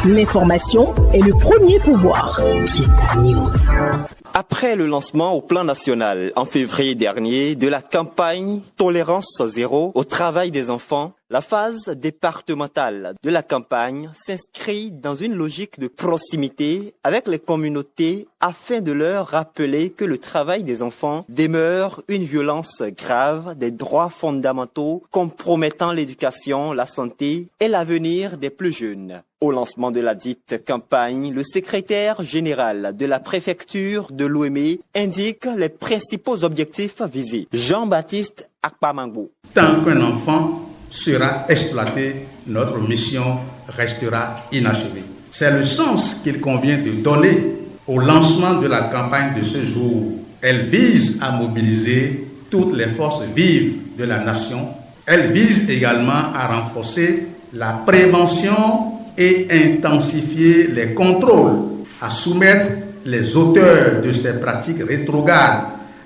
L'information est le premier pouvoir. Vista News. Après le lancement au plan national en février dernier de la campagne Tolérance zéro au travail des enfants, la phase départementale de la campagne s'inscrit dans une logique de proximité avec les communautés afin de leur rappeler que le travail des enfants demeure une violence grave des droits fondamentaux compromettant l'éducation, la santé et l'avenir des plus jeunes. Au lancement de la dite campagne, le secrétaire général de la préfecture de Lomé indique les principaux objectifs visés. Jean-Baptiste Akpamango. Tant qu'un enfant sera exploité, notre mission restera inachevée. C'est le sens qu'il convient de donner au lancement de la campagne de ce jour. Elle vise à mobiliser toutes les forces vives de la nation. Elle vise également à renforcer la prévention et intensifier les contrôles, à soumettre les auteurs de ces pratiques rétrogrades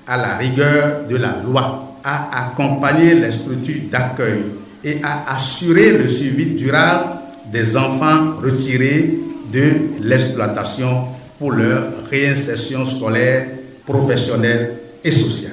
à la rigueur de la loi, à accompagner les structures d'accueil et à assurer le suivi durable des enfants retirés de l'exploitation pour leur réinsertion scolaire, professionnelle et sociale.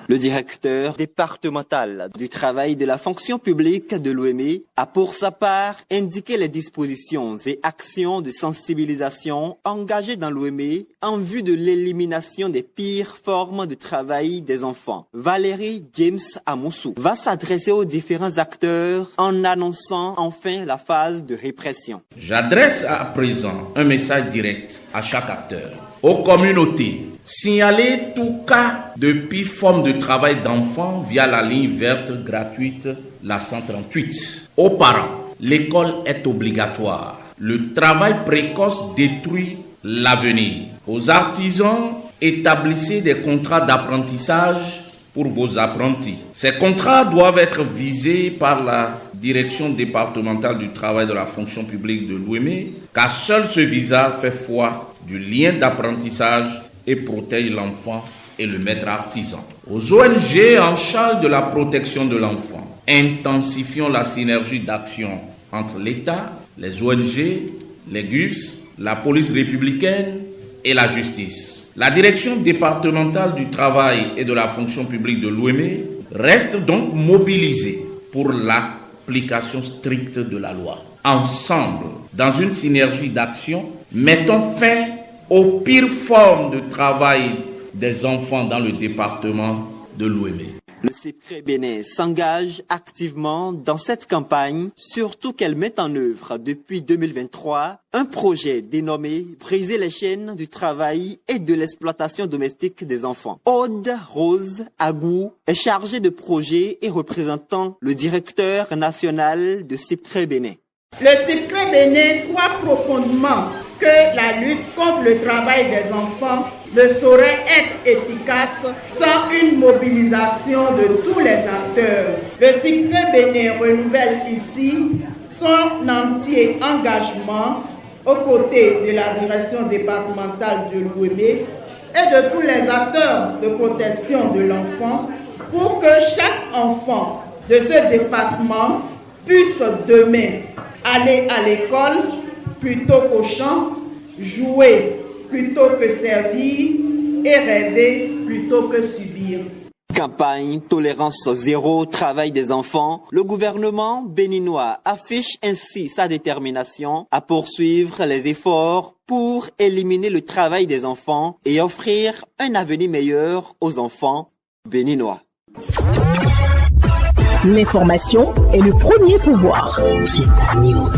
Le directeur départemental du travail de la fonction publique de l'OME a pour sa part indiqué les dispositions et actions de sensibilisation engagées dans l'OME en vue de l'élimination des pires formes de travail des enfants. Valérie James Amoussou va s'adresser aux différents acteurs en annonçant enfin la phase de répression. J'adresse à présent un message direct à chaque acteur, aux communautés. Signaler tout cas de pire forme de travail d'enfants via la ligne verte gratuite, la 138. Aux parents, l'école est obligatoire. Le travail précoce détruit l'avenir. Aux artisans, établissez des contrats d'apprentissage pour vos apprentis. Ces contrats doivent être visés par la direction départementale du travail de la fonction publique de l'OME, car seul ce visa fait foi du lien d'apprentissage et protège l'enfant et le maître artisan. Aux ONG en charge de la protection de l'enfant, intensifions la synergie d'action entre l'État, les ONG, les GUS, la police républicaine et la justice. La direction départementale du travail et de la fonction publique de l'OME reste donc mobilisée pour l'application stricte de la loi. Ensemble, dans une synergie d'action, mettons fin aux pires formes de travail des enfants dans le département de l'OME. Le CEPCRE Bénin s'engage activement dans cette campagne, surtout qu'elle met en œuvre depuis 2023 un projet dénommé « Briser les chaînes du travail et de l'exploitation domestique des enfants ». Aude Rose Agou est chargée de projet et représentant le directeur national de CEPCRE Bénin. Le CEPCRE Bénin croit profondément que la lutte contre le travail des enfants ne saurait être efficace sans une mobilisation de tous les acteurs. Le CEPCRE Bénin renouvelle ici son entier engagement aux côtés de la direction départementale de l'OME et de tous les acteurs de protection de l'enfant pour que chaque enfant de ce département puisse demain aller à l'école plutôt qu'au champ, jouer plutôt que servir et rêver plutôt que subir. Campagne Tolérance zéro travail des enfants, le gouvernement béninois affiche ainsi sa détermination à poursuivre les efforts pour éliminer le travail des enfants et offrir un avenir meilleur aux enfants béninois. L'information est le premier pouvoir. Vista News.